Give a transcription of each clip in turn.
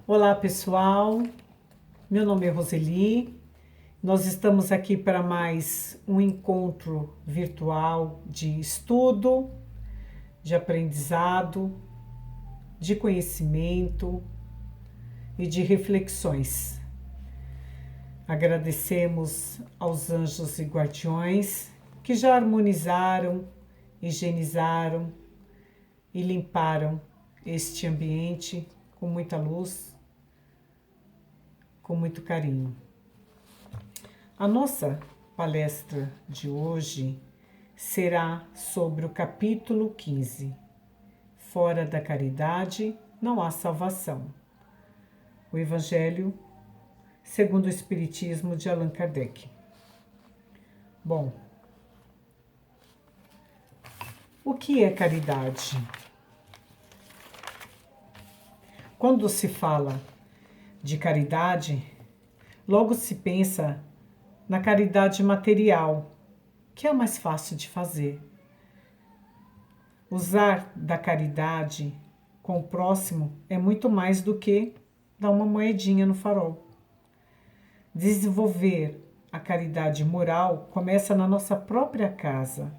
Olá, pessoal. Meu nome é Roseli. Nós estamos aqui para mais um encontro virtual de estudo, de aprendizado, de conhecimento e de reflexões. Agradecemos aos anjos e guardiões que já harmonizaram, higienizaram e limparam este ambiente com muita luz, com muito carinho. A nossa palestra de hoje será sobre o capítulo 15. Fora da caridade não há salvação. O Evangelho segundo o Espiritismo de Allan Kardec. Bom, o que é caridade? Quando se fala de caridade, logo se pensa na caridade material, que é a mais fácil de fazer. Usar da caridade com o próximo é muito mais do que dar uma moedinha no farol. Desenvolver a caridade moral começa na nossa própria casa,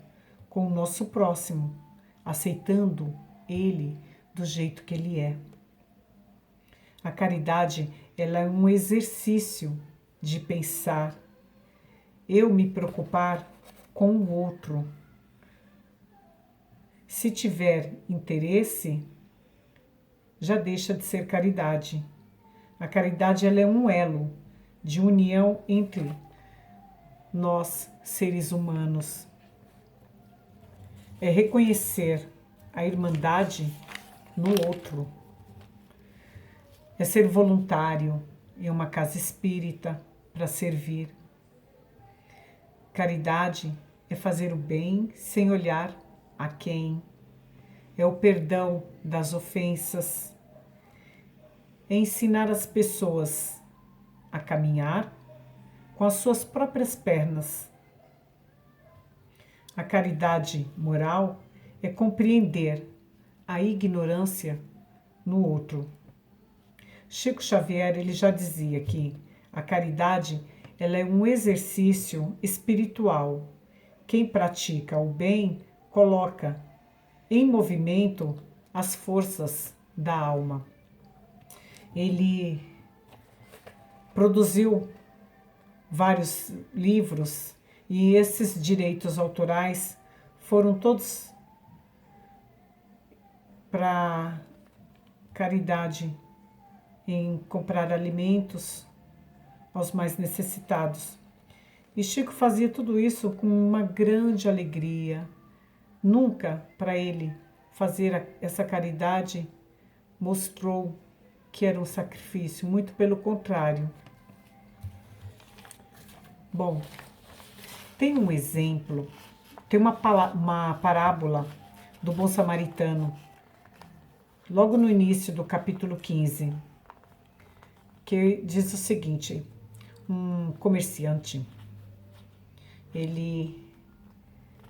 com o nosso próximo, aceitando ele do jeito que ele é. A caridade, ela é um exercício de pensar, eu me preocupar com o outro. Se tiver interesse, já deixa de ser caridade. A caridade, ela é um elo de união entre nós, seres humanos. É reconhecer a irmandade no outro. É ser voluntário em uma casa espírita para servir. Caridade é fazer o bem sem olhar a quem. É o perdão das ofensas. É ensinar as pessoas a caminhar com as suas próprias pernas. A caridade moral é compreender a ignorância no outro. Chico Xavier, ele já dizia que a caridade, ela é um exercício espiritual. Quem pratica o bem coloca em movimento as forças da alma. Ele produziu vários livros e esses direitos autorais foram todos para caridade, em comprar alimentos aos mais necessitados. E Chico fazia tudo isso com uma grande alegria. Nunca para ele fazer essa caridade mostrou que era um sacrifício, muito pelo contrário. Bom, tem um exemplo, tem uma parábola do bom samaritano, logo no início do capítulo 15, que diz o seguinte: um comerciante, ele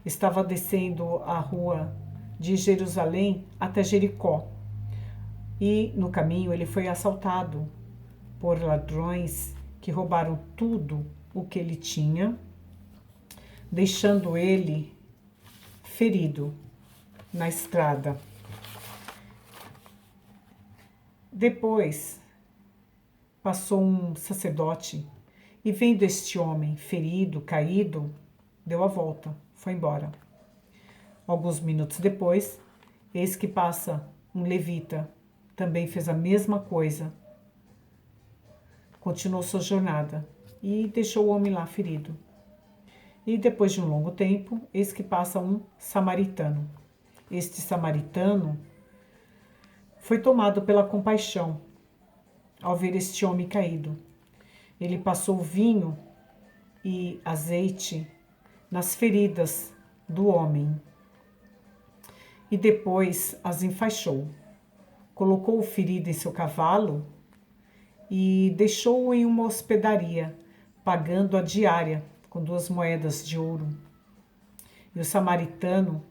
estava descendo a rua de Jerusalém até Jericó e no caminho ele foi assaltado por ladrões que roubaram tudo o que ele tinha, deixando ele ferido na estrada. Depois passou um sacerdote e, vendo este homem ferido, caído, deu a volta, foi embora. Alguns minutos depois, eis que passa um levita, também fez a mesma coisa, continuou sua jornada e deixou o homem lá ferido. E depois de um longo tempo, eis que passa um samaritano. Este samaritano foi tomado pela compaixão ao ver este homem caído. Ele passou vinho e azeite nas feridas do homem e depois as enfaixou. Colocou o ferido em seu cavalo e deixou-o em uma hospedaria, pagando a diária com 2 moedas de ouro. E o samaritano,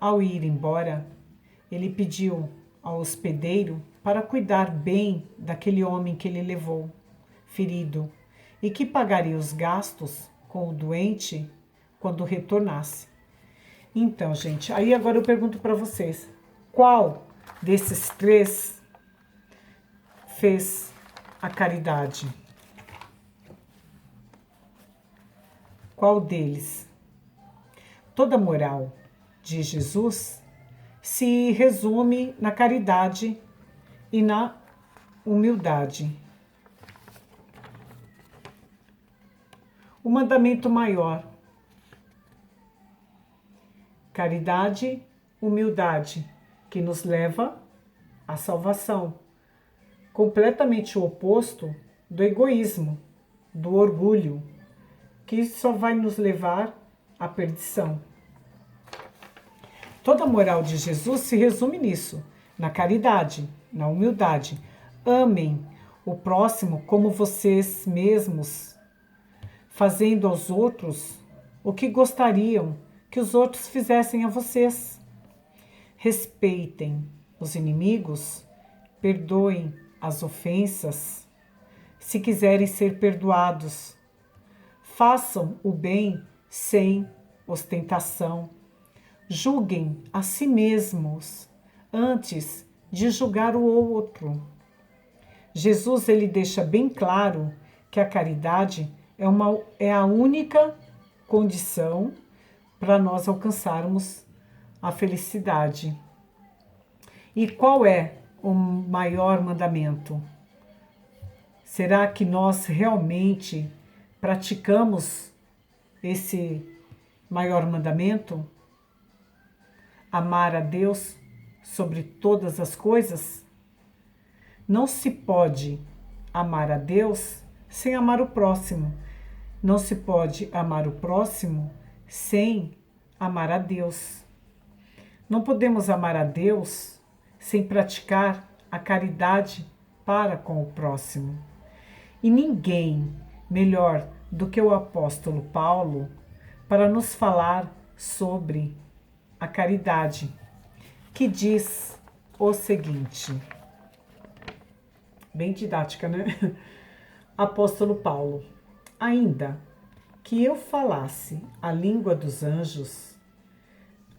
ao ir embora, ele pediu ao hospedeiro para cuidar bem daquele homem que ele levou, ferido, e que pagaria os gastos com o doente quando retornasse. Então, gente, aí agora eu pergunto para vocês, qual desses três fez a caridade? Qual deles? Toda a moral de Jesus se resume na caridade e na humildade. O mandamento maior: caridade, humildade, que nos leva à salvação. Completamente o oposto do egoísmo, do orgulho, que só vai nos levar à perdição. Toda a moral de Jesus se resume nisso, na caridade, na humildade. Amem o próximo como vocês mesmos, fazendo aos outros o que gostariam que os outros fizessem a vocês. Respeitem os inimigos, perdoem as ofensas, se quiserem ser perdoados. Façam o bem sem ostentação. Julguem a si mesmos antes de julgar o outro. Jesus ele deixa bem claro que a caridade é a única condição para nós alcançarmos a felicidade. E qual é o maior mandamento? Será que nós realmente praticamos esse maior mandamento? Amar a Deus sobre todas as coisas? Não se pode amar a Deus sem amar o próximo. Não se pode amar o próximo sem amar a Deus. Não podemos amar a Deus sem praticar a caridade para com o próximo. E ninguém melhor do que o apóstolo Paulo para nos falar sobre a caridade, que diz o seguinte, bem didática, né? Apóstolo Paulo: ainda que eu falasse a língua dos anjos,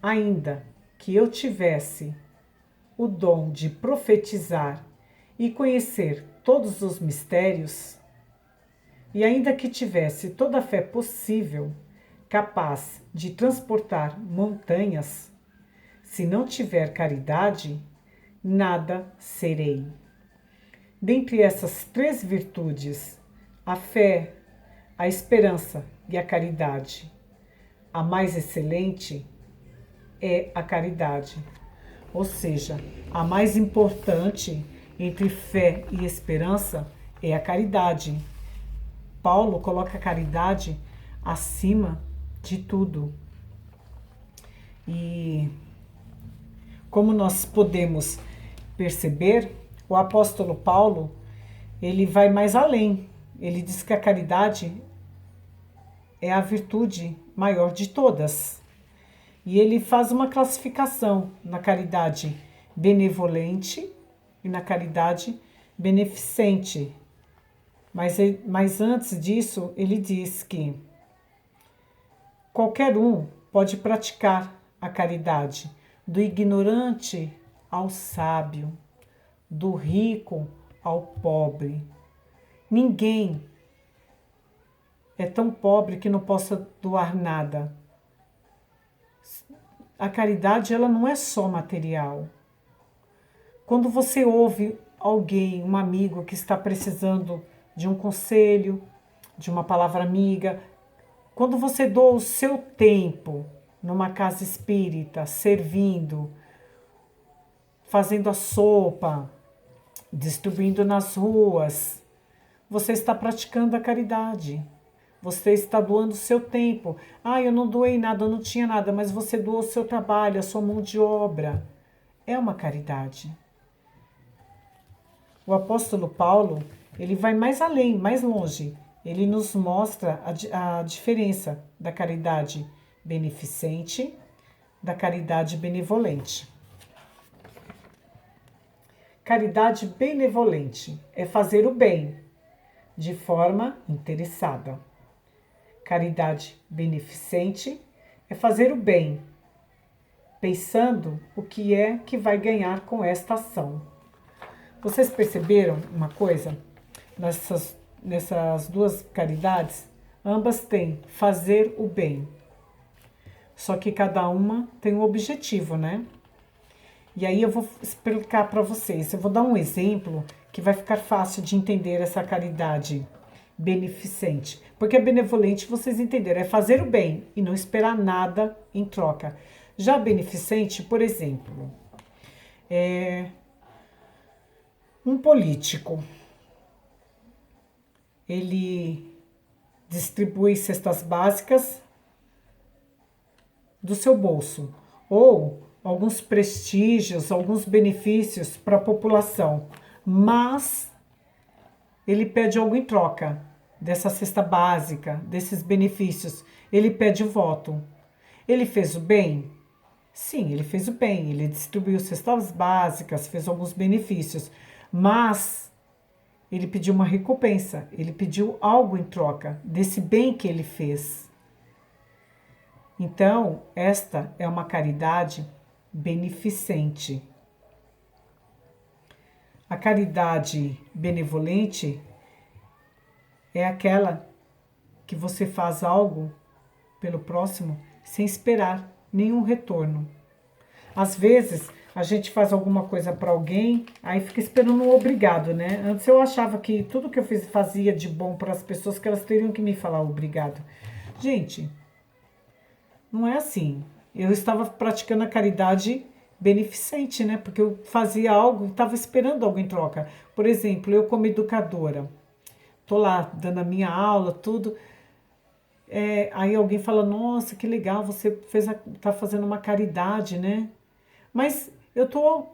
ainda que eu tivesse o dom de profetizar e conhecer todos os mistérios, e ainda que tivesse toda a fé possível, capaz de transportar montanhas, se não tiver caridade, nada serei. Dentre essas três virtudes, a fé, a esperança e a caridade, a mais excelente é a caridade. Ou seja, a mais importante entre fé e esperança é a caridade. Paulo coloca a caridade acima de tudo. E como nós podemos perceber, o apóstolo Paulo, ele vai mais além. Ele diz que a caridade é a virtude maior de todas. E ele faz uma classificação na caridade benevolente e na caridade beneficente. Mas antes disso, ele diz que qualquer um pode praticar a caridade, do ignorante ao sábio, do rico ao pobre. Ninguém é tão pobre que não possa doar nada. A caridade, ela não é só material. Quando você ouve alguém, um amigo que está precisando de um conselho, de uma palavra amiga, quando você doa o seu tempo numa casa espírita, servindo, fazendo a sopa, distribuindo nas ruas, você está praticando a caridade. Você está doando o seu tempo. Ah, eu não doei nada, eu não tinha nada, mas você doou o seu trabalho, a sua mão de obra. É uma caridade. O apóstolo Paulo, ele vai mais além, mais longe. Ele nos mostra a diferença da caridade beneficente da caridade benevolente. Caridade benevolente é fazer o bem de forma interessada. Caridade beneficente é fazer o bem, pensando o que é que vai ganhar com esta ação. Vocês perceberam uma coisa? Nessas duas caridades, ambas têm fazer o bem. Só que cada uma tem um objetivo, né? E aí eu vou explicar para vocês. Eu vou dar um exemplo que vai ficar fácil de entender essa caridade beneficente. Porque benevolente, vocês entenderam, é fazer o bem e não esperar nada em troca. Já beneficente, por exemplo, é um político. Ele distribui cestas básicas do seu bolso ou alguns prestígios, alguns benefícios para a população, mas ele pede algo em troca dessa cesta básica, desses benefícios. Ele pede o voto. Ele fez o bem? Sim, ele fez o bem. Ele distribuiu cestas básicas, fez alguns benefícios, mas ele pediu uma recompensa. Ele pediu algo em troca desse bem que ele fez. Então, esta é uma caridade beneficente. A caridade benevolente é aquela que você faz algo pelo próximo sem esperar nenhum retorno. Às vezes, a gente faz alguma coisa para alguém, aí fica esperando um obrigado, né? Antes eu achava que tudo que eu fazia de bom para as pessoas, que elas teriam que me falar obrigado. Gente, não é assim. Eu estava praticando a caridade beneficente, né? Porque eu fazia algo e estava esperando algo em troca. Por exemplo, eu como educadora, tô lá dando a minha aula, tudo. Aí alguém fala, nossa, que legal, você tá fazendo uma caridade, né? Mas eu tô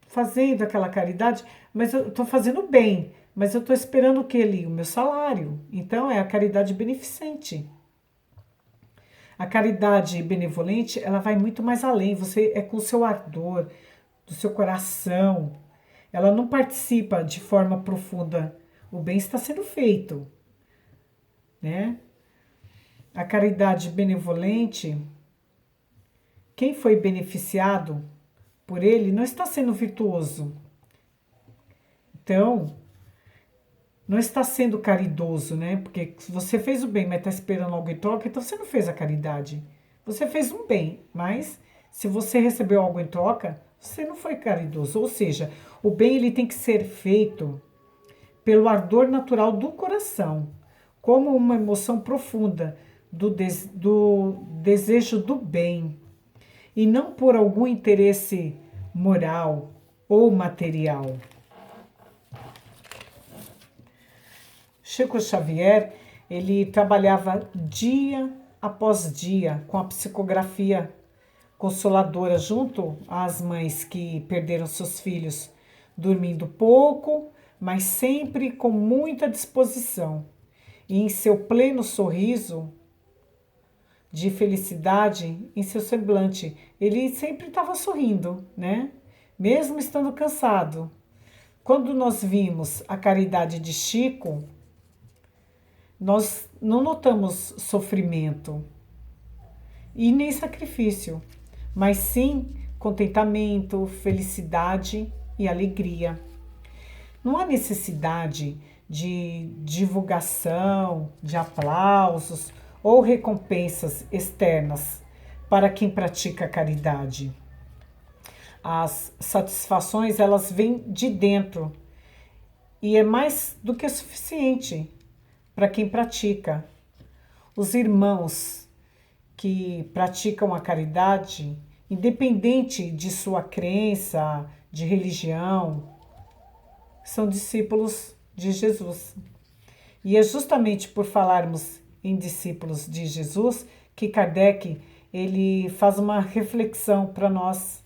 fazendo aquela caridade, mas eu tô fazendo bem, mas eu tô esperando o que ali? O meu salário. Então é a caridade beneficente. A caridade benevolente, ela vai muito mais além. Você é com o seu ardor, do seu coração. Ela não participa de forma profunda. O bem está sendo feito, né? A caridade benevolente, quem foi beneficiado por ele não está sendo virtuoso. Então, não está sendo caridoso, né? Porque se você fez o bem, mas está esperando algo em troca, então você não fez a caridade. Você fez um bem, mas se você recebeu algo em troca, você não foi caridoso. Ou seja, o bem ele tem que ser feito pelo ardor natural do coração, como uma emoção profunda do desejo do bem, e não por algum interesse moral ou material. Chico Xavier, ele trabalhava dia após dia com a psicografia consoladora junto às mães que perderam seus filhos, dormindo pouco, mas sempre com muita disposição. E em seu pleno sorriso de felicidade, em seu semblante, ele sempre estava sorrindo, né? Mesmo estando cansado. Quando nós vimos a caridade de Chico, nós não notamos sofrimento e nem sacrifício, mas sim contentamento, felicidade e alegria. Não há necessidade de divulgação, de aplausos ou recompensas externas para quem pratica a caridade. As satisfações, elas vêm de dentro e é mais do que suficiente para quem pratica. Os irmãos que praticam a caridade, independente de sua crença, de religião, são discípulos de Jesus. E é justamente por falarmos em discípulos de Jesus que Kardec ele faz uma reflexão para nós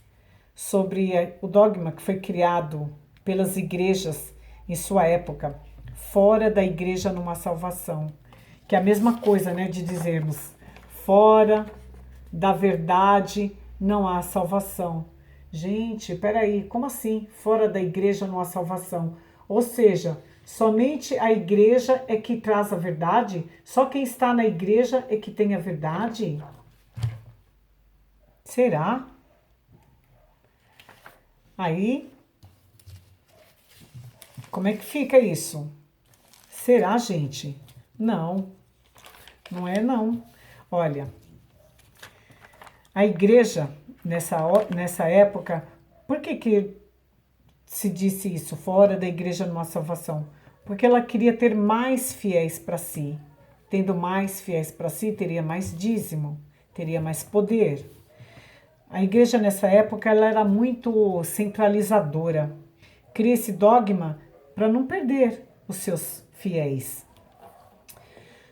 sobre o dogma que foi criado pelas igrejas em sua época. Fora da igreja não há salvação. Que é a mesma coisa, né, de dizermos fora da verdade não há salvação. Gente, peraí, como assim? Fora da igreja não há salvação? Ou seja, somente a igreja é que traz a verdade? Só quem está na igreja é que tem a verdade? Será? Aí, como é que fica isso? Será, gente? Não, não é não. Olha, a igreja, nessa época, por que se disse isso? Fora da igreja não há salvação? Porque ela queria ter mais fiéis para si. Tendo mais fiéis para si, teria mais dízimo, teria mais poder. A igreja nessa época ela era muito centralizadora. Cria esse dogma para não perder os seus fiéis.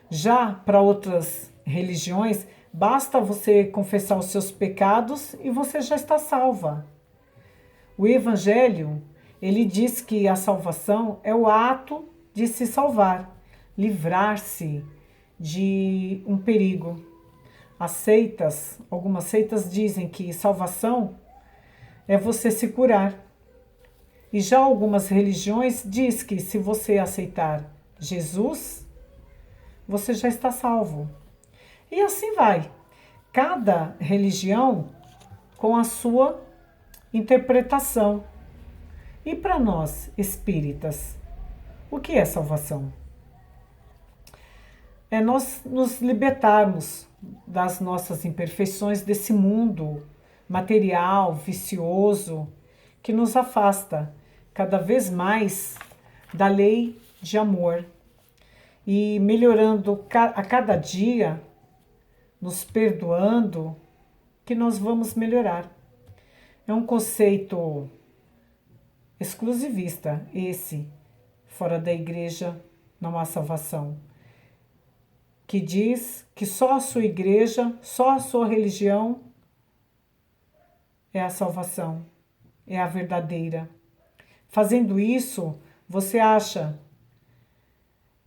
Já para outras religiões, basta você confessar os seus pecados e você já está salva. O evangelho, ele diz que a salvação é o ato de se salvar, livrar-se de um perigo. Algumas seitas dizem que salvação é você se curar. E já algumas religiões diz que se você aceitar Jesus, você já está salvo. E assim vai. Cada religião com a sua interpretação. E para nós, espíritas, o que é salvação? É nós nos libertarmos das nossas imperfeições desse mundo material, vicioso, que nos afasta cada vez mais da lei de amor e melhorando a cada dia, nos perdoando, que nós vamos melhorar. É um conceito exclusivista esse, fora da igreja não há salvação, que diz que só a sua igreja, só a sua religião é a salvação, é a verdadeira. Fazendo isso, você acha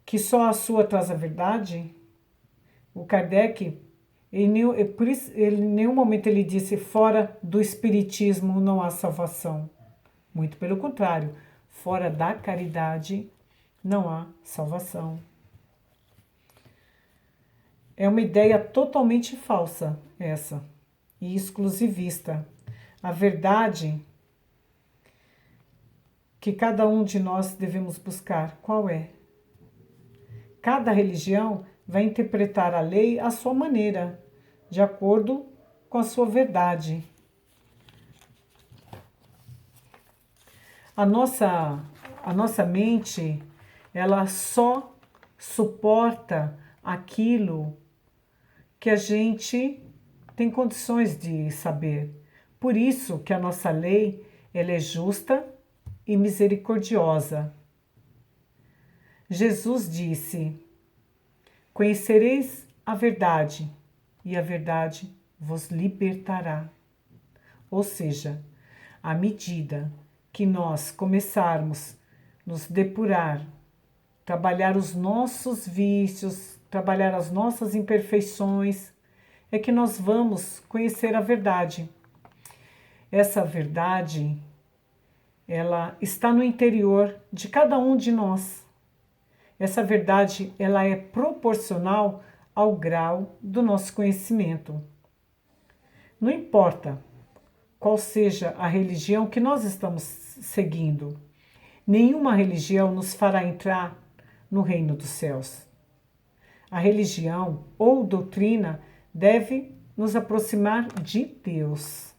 que só a sua traz a verdade? O Kardec, por isso, em nenhum momento ele disse fora do espiritismo não há salvação. Muito pelo contrário, fora da caridade não há salvação. É uma ideia totalmente falsa essa e exclusivista. A verdade que cada um de nós devemos buscar, qual é? Cada religião vai interpretar a lei à sua maneira, de acordo com a sua verdade. A nossa mente, ela só suporta aquilo que a gente tem condições de saber. Por isso que a nossa lei, ela é justa e misericordiosa. Jesus disse: conhecereis a verdade, e a verdade vos libertará. Ou seja, à medida que nós começarmos nos depurar, trabalhar os nossos vícios, trabalhar as nossas imperfeições, é que nós vamos conhecer a verdade. Essa verdade, ela está no interior de cada um de nós. Essa verdade, ela é proporcional ao grau do nosso conhecimento. Não importa qual seja a religião que nós estamos seguindo, nenhuma religião nos fará entrar no reino dos céus. A religião ou doutrina deve nos aproximar de Deus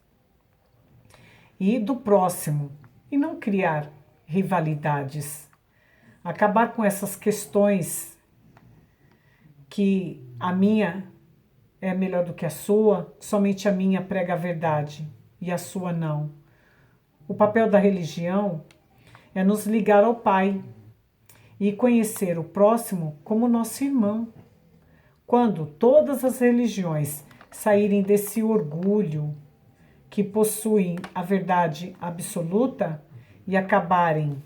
e do próximo, e não criar rivalidades. Acabar com essas questões que a minha é melhor do que a sua, somente a minha prega a verdade e a sua não. O papel da religião é nos ligar ao Pai e conhecer o próximo como nosso irmão. Quando todas as religiões saírem desse orgulho que possuem a verdade absoluta e acabarem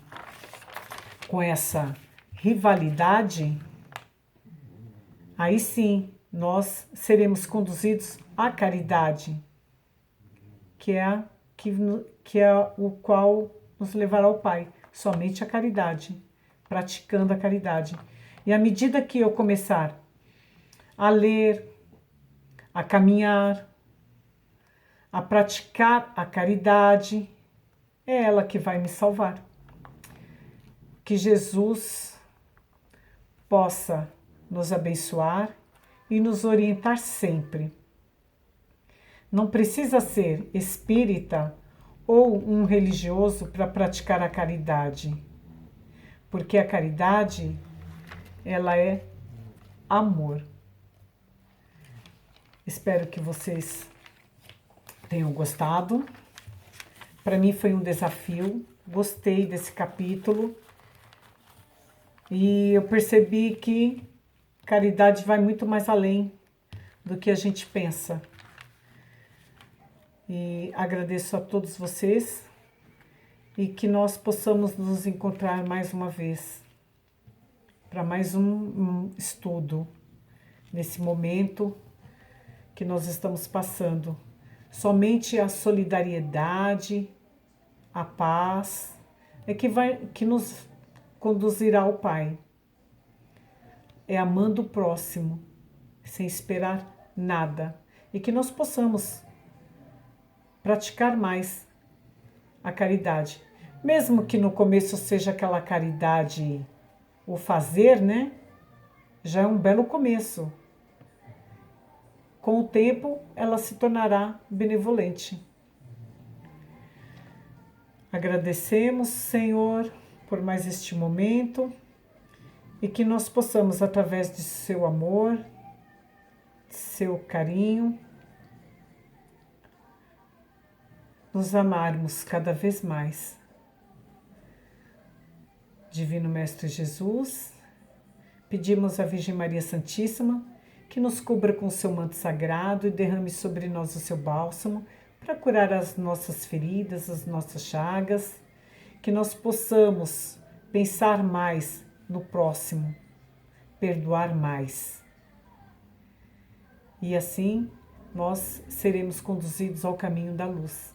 com essa rivalidade, aí sim nós seremos conduzidos à caridade, que que é o qual nos levará ao Pai. Somente a caridade, praticando a caridade. E à medida que eu começar a ler, a caminhar, a praticar a caridade, é ela que vai me salvar. Que Jesus possa nos abençoar e nos orientar sempre. Não precisa ser espírita ou um religioso para praticar a caridade, porque a caridade, ela é amor. Espero que vocês tenham gostado. Para mim foi um desafio, gostei desse capítulo e eu percebi que caridade vai muito mais além do que a gente pensa. E agradeço a todos vocês e que nós possamos nos encontrar mais uma vez para mais um estudo nesse momento que nós estamos passando. Somente a solidariedade, a paz é que nos conduzirá ao Pai. É amando o próximo, sem esperar nada. E que nós possamos praticar mais a caridade. Mesmo que no começo seja aquela caridade, o fazer, né? Já é um belo começo. Com o tempo, ela se tornará benevolente. Agradecemos, Senhor, por mais este momento e que nós possamos, através de seu amor, seu carinho, nos amarmos cada vez mais. Divino Mestre Jesus, pedimos à Virgem Maria Santíssima que nos cubra com o seu manto sagrado e derrame sobre nós o seu bálsamo para curar as nossas feridas, as nossas chagas, que nós possamos pensar mais no próximo, perdoar mais. E assim nós seremos conduzidos ao caminho da luz.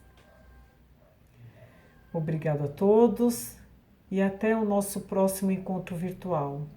Obrigado a todos e até o nosso próximo encontro virtual.